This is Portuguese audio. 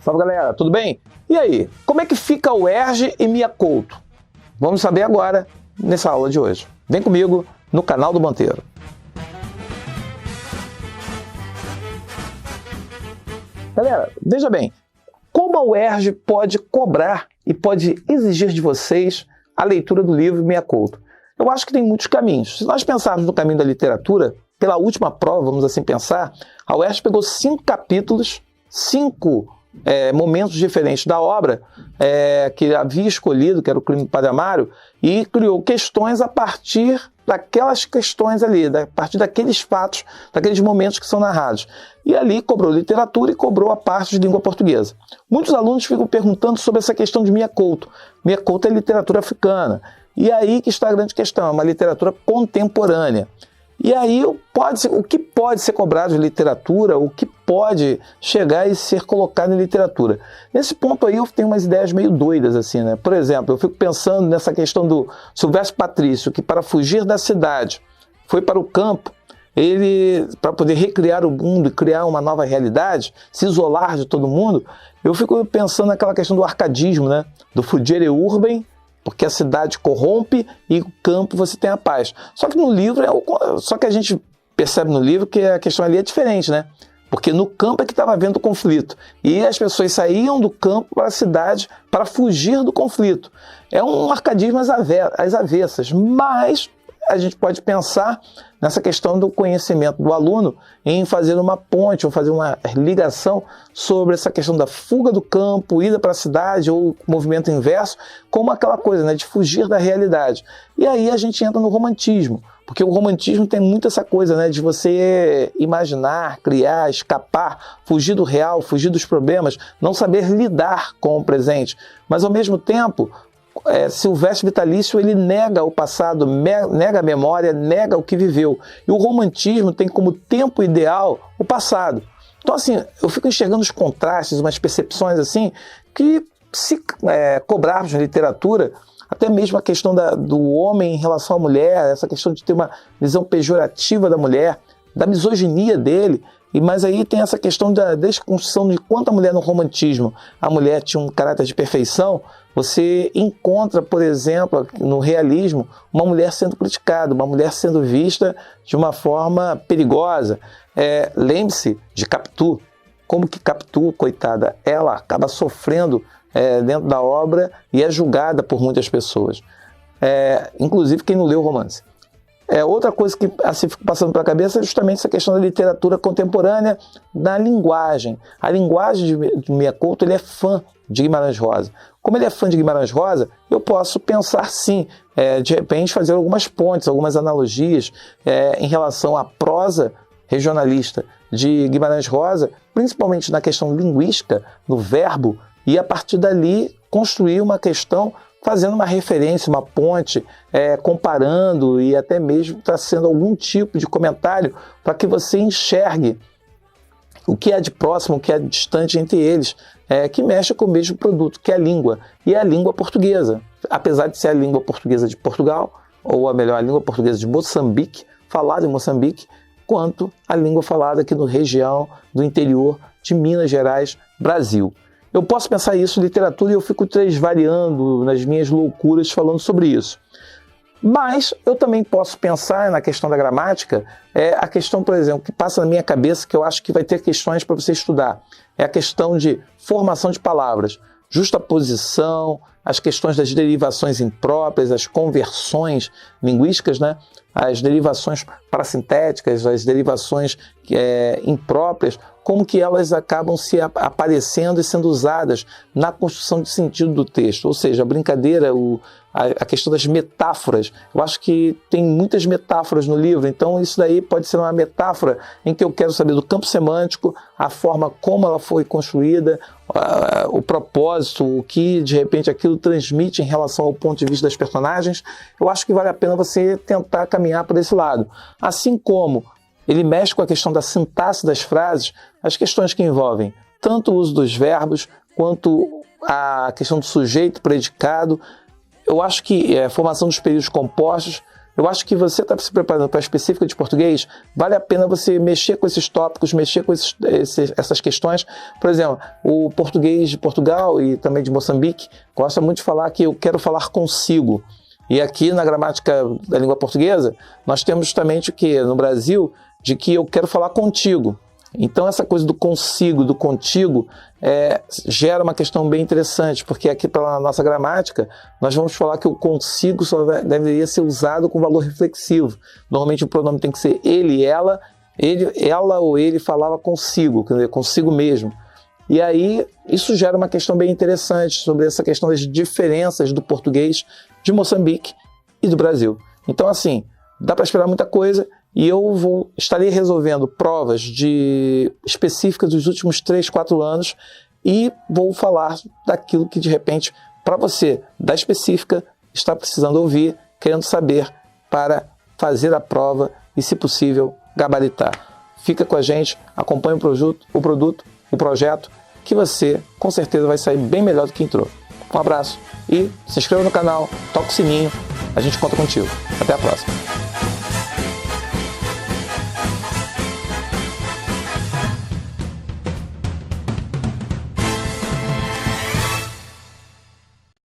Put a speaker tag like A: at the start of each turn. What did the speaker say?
A: Salve, galera, tudo bem? E aí, como é que fica o UERJ e Mia Couto? Vamos saber agora nessa aula de hoje. Vem comigo no canal do Monteiro. Galera, veja bem, como a UERJ pode cobrar e pode exigir de vocês a leitura do livro Mia Couto? Eu acho que tem muitos caminhos. Se nós pensarmos no caminho da literatura, pela última prova, vamos assim pensar, a UERJ pegou 5 capítulos, 5 momentos diferentes da obra que havia escolhido, que era o Crime do Padre Amaro, e criou questões a partir daquelas questões ali, a partir daqueles fatos, daqueles momentos que são narrados. E ali cobrou literatura e cobrou a parte de língua portuguesa. Muitos alunos ficam perguntando sobre essa questão de Mia Couto. Mia Couto é literatura africana. E aí que está a grande questão, é uma literatura contemporânea. E aí, o que pode ser cobrado de literatura, o que pode chegar e ser colocado em literatura? Nesse ponto aí eu tenho umas ideias meio doidas, assim, né? Por exemplo, eu fico pensando nessa questão do Silvestre Patrício, que para fugir da cidade foi para o campo, ele, para poder recriar o mundo e criar uma nova realidade, se isolar de todo mundo. Eu fico pensando naquela questão do arcadismo, né? Do fugere urbem, porque a cidade corrompe e o campo você tem a paz. Só que no livro, só que a gente percebe no livro que a questão ali é diferente, né? Porque no campo é que estava havendo o conflito. E as pessoas saíam do campo para a cidade para fugir do conflito. É um arcadismo às avessas, mas a gente pode pensar nessa questão do conhecimento do aluno em fazer uma ponte ou fazer uma ligação sobre essa questão da fuga do campo, ida para a cidade ou movimento inverso, como aquela coisa, né, de fugir da realidade. E aí a gente entra no romantismo, porque o romantismo tem muito essa coisa, né, de você imaginar, criar, escapar, fugir do real, fugir dos problemas, não saber lidar com o presente, mas ao mesmo tempo Silvestre Vitalício ele nega o passado, nega a memória, nega o que viveu. E o romantismo tem como tempo ideal o passado. Então, assim, eu fico enxergando os contrastes, umas percepções assim, que se cobrarmos na literatura, até mesmo a questão do homem em relação à mulher, essa questão de ter uma visão pejorativa da mulher, da misoginia dele, mas aí tem essa questão da desconstrução de quanto a mulher no romantismo, a mulher tinha um caráter de perfeição. Você encontra, por exemplo, no realismo, uma mulher sendo criticada, uma mulher sendo vista de uma forma perigosa. Lembre-se de Capitu, como que Capitu, coitada, ela acaba sofrendo dentro da obra e é julgada por muitas pessoas, inclusive quem não leu o romance. Outra coisa que assim fica passando pela cabeça é justamente essa questão da literatura contemporânea, da linguagem. A linguagem de Mia Couto, ele é fã de Guimarães Rosa. Como ele é fã de Guimarães Rosa, eu posso pensar sim, de repente fazer algumas pontes, algumas analogias em relação à prosa regionalista de Guimarães Rosa, principalmente na questão linguística, no verbo, e a partir dali construir uma questão fazendo uma referência, uma ponte, comparando e até mesmo trazendo algum tipo de comentário para que você enxergue o que é de próximo, o que é distante entre eles, que mexe com o mesmo produto, que é a língua, e a língua portuguesa. Apesar de ser a língua portuguesa de Portugal, ou a melhor, a língua portuguesa de Moçambique, falada em Moçambique, quanto a língua falada aqui na região do interior de Minas Gerais, Brasil. Eu posso pensar isso em literatura e eu fico variando nas minhas loucuras falando sobre isso. Mas eu também posso pensar na questão da gramática, a questão, por exemplo, que passa na minha cabeça, que eu acho que vai ter questões para você estudar. É a questão de formação de palavras, justaposição, as questões das derivações impróprias, as conversões linguísticas, né? As derivações parasintéticas, as derivações impróprias, como que elas acabam se aparecendo e sendo usadas na construção de sentido do texto. Ou seja, a brincadeira, a questão das metáforas. Eu acho que tem muitas metáforas no livro, então isso daí pode ser uma metáfora em que eu quero saber do campo semântico, a forma como ela foi construída, o propósito, o que de repente aquilo transmite em relação ao ponto de vista das personagens. Eu acho que vale a pena você tentar caminhar por esse lado. Assim como ele mexe com a questão da sintaxe das frases, as questões que envolvem tanto o uso dos verbos, quanto a questão do sujeito, predicado. Eu acho que a formação dos períodos compostos, eu acho que você está se preparando para a específica de português, vale a pena você mexer com esses tópicos, mexer com essas questões. Por exemplo, o português de Portugal e também de Moçambique gosta muito de falar que eu quero falar consigo. E aqui na gramática da língua portuguesa, nós temos justamente o que no Brasil, de que eu quero falar contigo. Então essa coisa do consigo, do contigo, gera uma questão bem interessante, porque aqui pela nossa gramática, nós vamos falar que o consigo só deveria ser usado com valor reflexivo. Normalmente o pronome tem que ser ele, ela ou ele falava consigo, quer dizer, consigo mesmo. E aí isso gera uma questão bem interessante sobre essa questão das diferenças do português de Moçambique e do Brasil. Então assim, dá para esperar muita coisa. E eu estarei resolvendo provas específicas dos últimos 3, 4 anos e vou falar daquilo que, de repente, para você, da específica, está precisando ouvir, querendo saber para fazer a prova e, se possível, gabaritar. Fica com a gente, acompanhe o projeto, que você, com certeza, vai sair bem melhor do que entrou. Um abraço e se inscreva no canal, toca o sininho, a gente conta contigo. Até a próxima.